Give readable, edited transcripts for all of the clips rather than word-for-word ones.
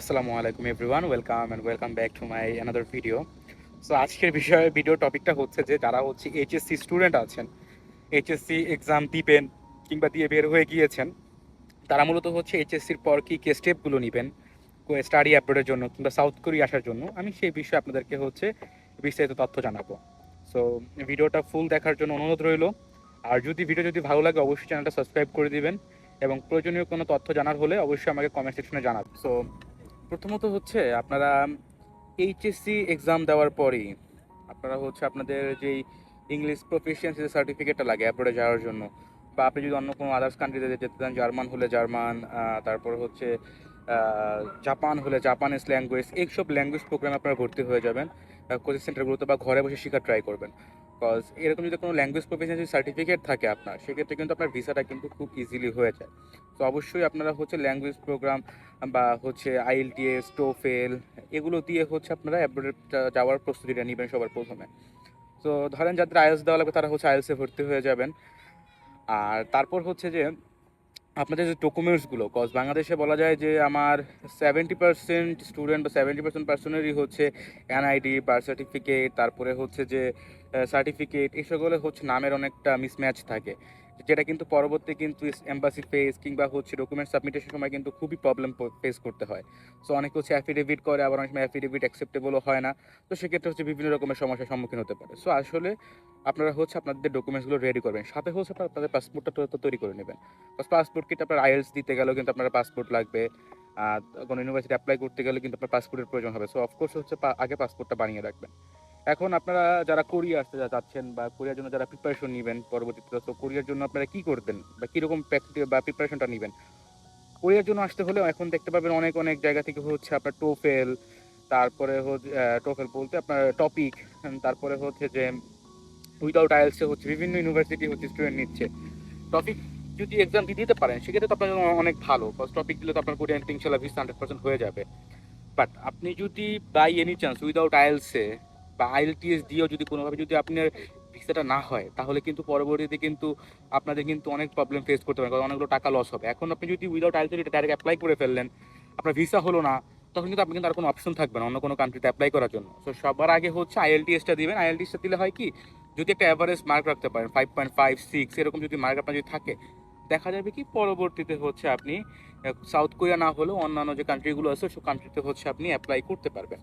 আসসালামু আলাইকুম everyone, welcome back to my another video. So আজকের ভিডিও টপিকটা হচ্ছে যে যারা হচ্ছে এইচএসসি স্টুডেন্ট আছেন, এইচএসসি এক্সাম দিবেন কিংবা দিয়ে বের হয়ে গিয়েছেন, তারা মূলত হচ্ছে এইচএসসির পর কি স্টেপগুলো নেবেন স্টাডি অ্যাব্রোডের জন্য কিংবা সাউথ কোরিয়া আসার জন্য, আমি সেই বিষয়ে আপনাদেরকে হচ্ছে বিস্তারিত তথ্য জানাবো। সো ভিডিওটা ফুল দেখার জন্য অনুরোধ রইল। আর ভিডিও যদি ভালো লাগে অবশ্যই চ্যানেলটা সাবস্ক্রাইব করে দিবেন এবং প্রয়োজনীয় কোনো তথ্য জানার হলে অবশ্যই আমাকে কমেন্ট সেকশনে জানাবেন। সো প্রথমত হচ্ছে আপনারা এইচএসসি এক্সাম দেওয়ার পরেই আপনারা হচ্ছে আপনাদের যেই ইংলিশ প্রফিসিয়েন্সি সার্টিফিকেটটা লাগে অ্যাব্রোডে যাওয়ার জন্য, বা আপনি যদি অন্য কোনো আদার্স কান্ট্রিতে যেতে চান, জার্মান হলে জার্মান, তারপর হচ্ছে জাপান হলে জাপানিজ ল্যাঙ্গুয়েজ, এইসব ল্যাঙ্গুয়েজ প্রোগ্রামে আপনারা ভর্তি হয়ে যাবেন কোচিং সেন্টারগুলোতে, বা ঘরে বসে শেখার ট্রাই করবেন। বিকজ এরকম যদি কোনো ল্যাঙ্গুয়েজ প্রফিসিয়েন্সি সার্টিফিকেট থাকে আপনার, সেক্ষেত্রে কিন্তু আপনার ভিসাটা কিন্তু খুব ইজিলি হয়ে যায়। তো অবশ্যই আপনারা হচ্ছে ল্যাঙ্গুয়েজ প্রোগ্রাম বা হচ্ছে আইএলটিএস, টোফেল, এগুলো দিয়ে হচ্ছে আপনারা অ্যাব্রোডে যাওয়ার প্রস্তুতিটা নেবেন সবার প্রথমে। তো ধরেন যাদের আইএলস দেওয়া লাগবে তারা হচ্ছে আইএলসে ভর্তি হয়ে যাবেন। আর তারপর হচ্ছে যে আপনাদের যে ডকুমেন্টসগুলো, কজ বাংলাদেশে বলা যায় যে আমার 70% স্টুডেন্ট বা 70% পার্সনেরই হচ্ছে এনআইডি, বার্থ সার্টিফিকেট, তারপরে হচ্ছে যে সার্টিফিকেট, এসবগুলো হচ্ছে নামের অনেকটা মিসম্যাচ থাকে, যেটা কিন্তু পরবর্তী কিন্তু এম্বাসি ফেস কিংবা হচ্ছে ডকুমেন্ট সাবমিটের সময় কিন্তু খুবই প্রবলেম ফেস করতে হয়। সো অনেকে হচ্ছে অ্যাফিডেভিট করে, আবার অনেক সময় অ্যাফিডেভিট অ্যাকসেপ্টেবলও হয় না। তো সেক্ষেত্রে হচ্ছে বিভিন্ন রকমের সমস্যার সম্মুখীন হতে পারে। সো আসলে আপনারা হচ্ছে আপনাদের ডকুমেন্টসগুলো রেডি করবেন, সাথে হচ্ছে আপনাদের পাসপোর্টটা তো তৈরি করে নেবেন। পাসপোর্ট কিন্তু আপনার আইএলস দিতে গেলেও কিন্তু আপনার পাসপোর্ট লাগবে। কোনো ইউনিভার্সিটি অ্যাপ্লাই করতে গেলে কিন্তু আপনার পাসপোর্টের প্রয়োজন হবে। সো অফকোর্স হচ্ছে আগে পাসপোর্টটা বানিয়ে রাখবেন। এখন আপনারা যারা কোরিয়া আসতে যাচ্ছেন বা কোরিয়ার জন্য যারা প্রিপারেশন নেবেন পরবর্তীতে, তো কোরিয়ার জন্য আপনারা কি করবেন বা কীরকম প্র্যাকটিস বা প্রিপারেশনটা নেবেন? কোরিয়ার জন্য আসতে হলে এখন দেখতে পাবেন অনেক অনেক জায়গা থেকে হচ্ছে আপনার টোফেল, তারপরে হচ্ছে টোফেল বলতে আপনার টপিক, তারপরে হচ্ছে যে উইদাউট আইএলসে হচ্ছে বিভিন্ন ইউনিভার্সিটি হচ্ছে স্টুডেন্ট নিচ্ছে। টপিক যদি এক্সাম দিতে পারেন সেক্ষেত্রে তো আপনার জন্য অনেক ভালো, কজ টপিক দিলে তো আপনার কোরিয়ান ইনশাল্লাহ ভিসা 100% হয়ে যাবে। বাট আপনি যদি বাই এনি চান্স উইদাউট আইএলসে বা আইএলটিএস দিয়েও যদি কোনোভাবে যদি আপনার ভিসাটা না হয়, তাহলে কিন্তু পরবর্তীতে কিন্তু আপনাদের কিন্তু অনেক প্রবলেম ফেস করতে পারেন, কারণ অনেকগুলো টাকা লস হবে। এখন আপনি যদি উইদাউট আইএলটিএস ডাইরেক্ট অ্যাপ্লাই করে ফেললেন, আপনার ভিসা হলো না, তখন কিন্তু আপনি কিন্তু আর কোনো অপশন থাকবে না অন্য কোনো কান্ট্রিতে অ্যাপ্লাই করার জন্য। তো সবার আগে হচ্ছে আইএলটিএসটা দিবেন। আইএলটিএসটা দিলে হয় কি, যদি একটা অ্যাভারেজ মার্ক রাখতে পারেন 5.5, 6 এরকম যদি মার্ক আপনার যদি থাকে, দেখা যাবে কি পরবর্তীতে হচ্ছে আপনি সাউথ কোরিয়া না হলেও অন্যান্য যে কান্ট্রিগুলো আছে সব কান্ট্রিতে হচ্ছে আপনি অ্যাপ্লাই করতে পারবেন।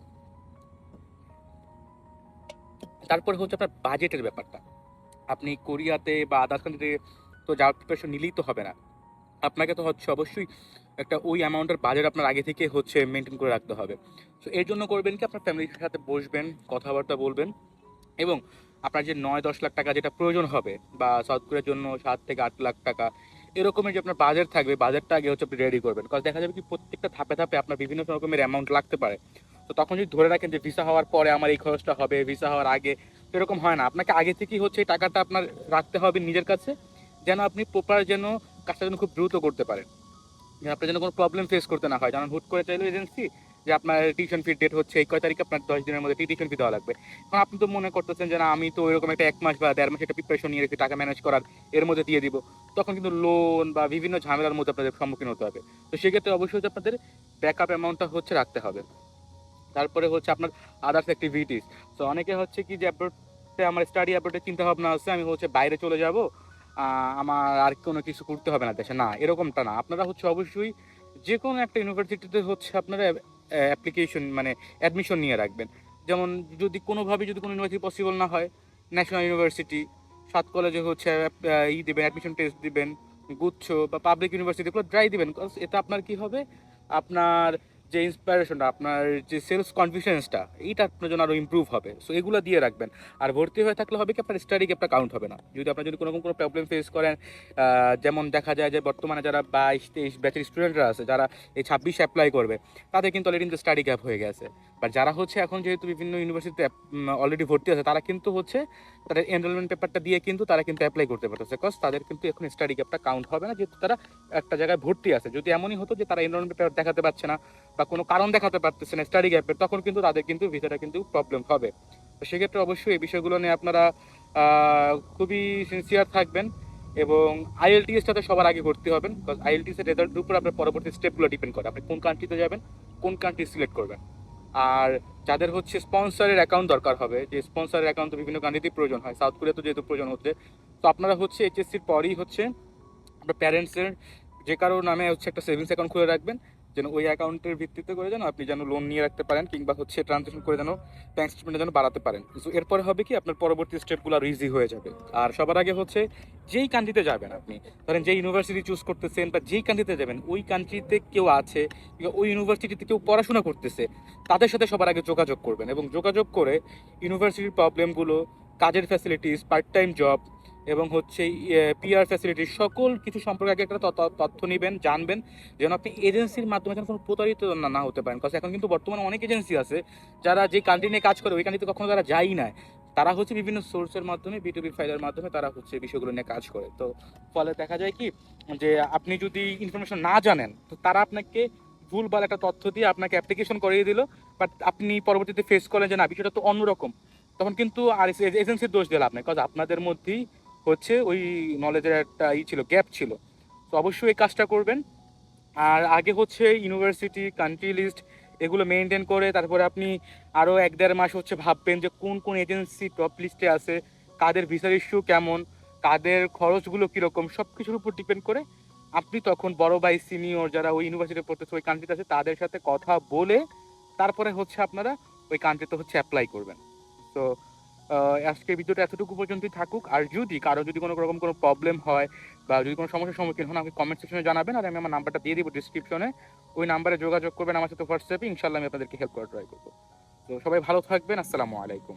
তারপরে হচ্ছে আপনার বাজেটের ব্যাপারটা। আপনি কোরিয়াতে বা আদার্স কান্ট্রিতে তো যাওয়ার প্রিপারেশন নিলেই তো হবে না, আপনাকে তো হচ্ছে অবশ্যই একটা ওই অ্যামাউন্টের বাজেট আপনার আগে থেকে হচ্ছে মেনটেন করে রাখতে হবে। সো এর জন্য করবেন কি, আপনার ফ্যামিলির সাথে বসবেন, কথাবার্তা বলবেন, এবং আপনার যে 9-10 লাখ টাকা যেটা প্রয়োজন হবে, বা সাউথ কোরিয়ার জন্য 7 থেকে 8 লাখ টাকা এরকমের যে আপনার বাজেট থাকবে, বাজেটটা আগে হচ্ছে আপনি রেডি করবেন। কারণ দেখা যাবে কি প্রত্যেকটা ধাপে ধাপে আপনার বিভিন্ন রকমের অ্যামাউন্ট লাগতে পারে। তো তখন যদি ধরে রাখেন যে ভিসা হওয়ার পরে আমার এই খরচটা হবে, ভিসা হওয়ার আগে, তো এরকম হয় না। আপনাকে আগে থেকেই হচ্ছে এই টাকাটা আপনার রাখতে হবে নিজের কাছে, যেন আপনি প্রপার যেন কাজটা যেন খুব দ্রুত করতে পারেন, যে আপনার যেন কোনো প্রবলেম ফেস করতে না হয়। যেমন হুট করে চাইলো এজেন্সি যে আপনার টিউশন ফি ডেট হচ্ছে এই কয় তারিখে, আপনার 10 দিনের মধ্যে টিউশন ফি দেওয়া লাগবে। এখন আপনি তো মনে করতেছেন যে না, আমি তো এরকম একটা 1 মাস বা 1.5 মাস একটা প্রিপারেশন নিয়ে রেখে টাকা ম্যানেজ করার, এর মধ্যে দিয়ে দিব, তখন কিন্তু লোন বা বিভিন্ন ঝামেলার মধ্যে আপনাদের সম্মুখীন হতে হবে। তো সেক্ষেত্রে অবশ্যই হচ্ছে আপনাদের ব্যাকআপ অ্যামাউন্টটা হচ্ছে রাখতে হবে। তারপরে হচ্ছে আপনার আদার্স অ্যাক্টিভিটিস। তো অনেকে হচ্ছে কি যে অ্যাব্রোডে আমার স্টাডি অ্যাব্রোডের চিন্তা ভাবনা আছে, আমি হচ্ছে বাইরে চলে যাব, আমার আর কোনো কিছু করতে হবে না দেশে, না এরকমটা না। আপনারা হচ্ছে অবশ্যই যে কোনো একটা ইউনিভার্সিটিতে হচ্ছে আপনারা অ্যাপ্লিকেশন মানে অ্যাডমিশন নিয়ে রাখবেন। যেমন যদি কোনোভাবে যদি কোনো ইউনিভার্সিটি পসিবল না হয়, ন্যাশনাল ইউনিভার্সিটি, সাত কলেজে হচ্ছে দেবেন, অ্যাডমিশন টেস্ট দিবেন, গুচ্ছ বা পাবলিক ইউনিভার্সিটিগুলো ট্রাই দিবেন। এতে আপনার কি হবে, আপনার যে ইন্সপিরেশনটা, আপনার যে সেলস কনফিডেন্সটা, এইটা আপনার জন্য আরও ইমপ্রুভ হবে। সো এগুলো দিয়ে রাখবেন। আর ভর্তি হয়ে থাকলে হবে কি, আপনার স্টাডি গ্যাপটা কাউন্ট হবে না। যদি আপনার যদি কোনো প্রবলেম ফেস করেন, যেমন দেখা যায় যে বর্তমানে যারা 22-23 ব্যাচের স্টুডেন্টরা আছে, যারা এই 26 অ্যাপ্লাই করবে, তাদের কিন্তু অলরেডি কিন্তু স্টাডি গ্যাপ হয়ে গেছে। বাট যারা হচ্ছে এখন যেহেতু বিভিন্ন ইউনিভার্সিটিতে অলরেডি ভর্তি আছে, তারা কিন্তু হচ্ছে তাদের এনরোলমেন্ট পেপারটা দিয়ে কিন্তু তারা কিন্তু অ্যাপ্লাই করতে পারতেছে, বিকজ তাদের কিন্তু এখন স্টাডি গ্যাপটা কাউন্ট হবে না, যেহেতু তারা একটা জায়গায় ভর্তি আছে। যদি এমনই হতো যে তারা এনরোলমেন্ট পেপার দেখাতে পারছে না বা কোনো কারণ দেখাতে পারতেছে না স্টাডি গ্যাপের, তখন কিন্তু তাদের কিন্তু ভিসাটা কিন্তু প্রবলেম হবে। তো সেক্ষেত্রে অবশ্যই এই বিষয়গুলো নিয়ে আপনারা খুবই সিনসিয়ার থাকবেন, এবং আইএলটিএসটাতে সবার আগে ভর্তি হবেন, বিকজ আইএলটিএস এর রেজাল্টের উপর আপনার পরবর্তী স্টেপগুলো ডিপেন্ড করে, আপনি কোন কান্ট্রিতে যাবেন, কোন কান্ট্রি সিলেক্ট করবেন। আর যাদের হচ্ছে স্পন্সরের অ্যাকাউন্ট দরকার হবে, যে স্পন্সরের অ্যাকাউন্ট তো বিভিন্ন কান্ট্রিতেই প্রয়োজন হয়, সাউথ কোরিয়া তো যেহেতু প্রয়োজন হচ্ছে, তো আপনারা হচ্ছে এইচএসসির পরই হচ্ছে আপনার প্যারেন্টসের যে কারো নামে হচ্ছে একটা সেভিংস অ্যাকাউন্ট খুলে রাখবেন, যেন ওই অ্যাকাউন্টের ভিত্তিতে করে যেন আপনি যেন লোন নিয়ে রাখতে পারেন, কিংবা হচ্ছে ট্রানজেকশন করে যেন ব্যাংক স্টেটমেন্টে যেন বাড়াতে পারেন। তো এরপরে হবে কি, আপনার পরবর্তী স্টেপগুলো আরও ইজি হয়ে যাবে। আর সবার আগে হচ্ছে যেই কান্ট্রিতে যাবেন আপনি, ধরেন যেই ইউনিভার্সিটি চুজ করতেছেন বা যেই কান্ট্রিতে যাবেন, ওই কান্ট্রিতে কেউ আছে কিংবা ওই ইউনিভার্সিটিতে কেউ পড়াশোনা করতেছে, তাদের সাথে সবার আগে যোগাযোগ করবেন, এবং যোগাযোগ করে ইউনিভার্সিটির প্রবলেমগুলো, কাজের ফ্যাসিলিটিস, পার্ট টাইম জব এবং হচ্ছে পিআর ফ্যাসিলিটি সকল কিছু সম্পর্কে আগে একটা তথ্য নেবেন, জানবেন, যেন আপনি এজেন্সির মাধ্যমে যেন কোনো প্রতারিত না হতে পারেন। কারণ এখন কিন্তু বর্তমানে অনেক এজেন্সি আছে যারা যে কান্ট্রি নিয়ে কাজ করে ওই কান্ট্রিতে কখনো তারা যায়ই না, তারা হচ্ছে বিভিন্ন সোর্সের মাধ্যমে, বিটুবি ফাইলের মাধ্যমে তারা হচ্ছে বিষয়গুলো নিয়ে কাজ করে। তো ফলে দেখা যায় কি, যে আপনি যদি ইনফরমেশন না জানেন, তো তারা আপনাকে ভুলভাল একটা তথ্য দিয়ে আপনাকে অ্যাপ্লিকেশন করিয়ে দিল, বাট আপনি পরবর্তীতে ফেস করলেন যে না, বিষয়টা তো অন্যরকম, তখন কিন্তু আর এজেন্সির দোষ দিলাম না, কারণ আপনাদের মধ্যেই হচ্ছে ওই নলেজের একটা ছিল, গ্যাপ ছিল। তো অবশ্যই এই কাজটা করবেন। আর আগে হচ্ছে ইউনিভার্সিটি, কান্ট্রি লিস্ট এগুলো মেনটেন করে তারপরে আপনি আরও 1-1.5 মাস হচ্ছে ভাববেন যে কোন কোন এজেন্সি টপ লিস্টে আছে, কাদের ভিসার ইস্যু কেমন, কাদের খরচগুলো কীরকম, সব কিছুর উপর ডিপেন্ড করে আপনি তখন বড় ভাই, সিনিয়র যারা ওই ইউনিভার্সিটি পড়তেছে, ওই কান্ট্রিতে আছে, তাদের সাথে কথা বলে তারপরে হচ্ছে আপনারা ওই কান্ট্রিতে হচ্ছে অ্যাপ্লাই করবেন। তো আজকের ভিডিওটা এতটুকু পর্যন্তই থাকুক। আর যদি কারো যদি কোনো রকম কোনো প্রবলেম হয় বা যদি কোনো সমস্যার সম্মুখীন হন, আমাকে কমেন্ট সেকশনে জানাবেন, আর আমি আমার নাম্বারটা দিয়ে দিব ডিসক্রিপশনে, ওই নাম্বারে যোগাযোগ করবেন আমার সাথে হোয়াটসঅ্যাপে, ইনশাল্লাহ আমি আপনাদেরকে হেল্প করার ট্রাই করবো। তো সবাই ভালো থাকবেন, আসসালামু আলাইকুম।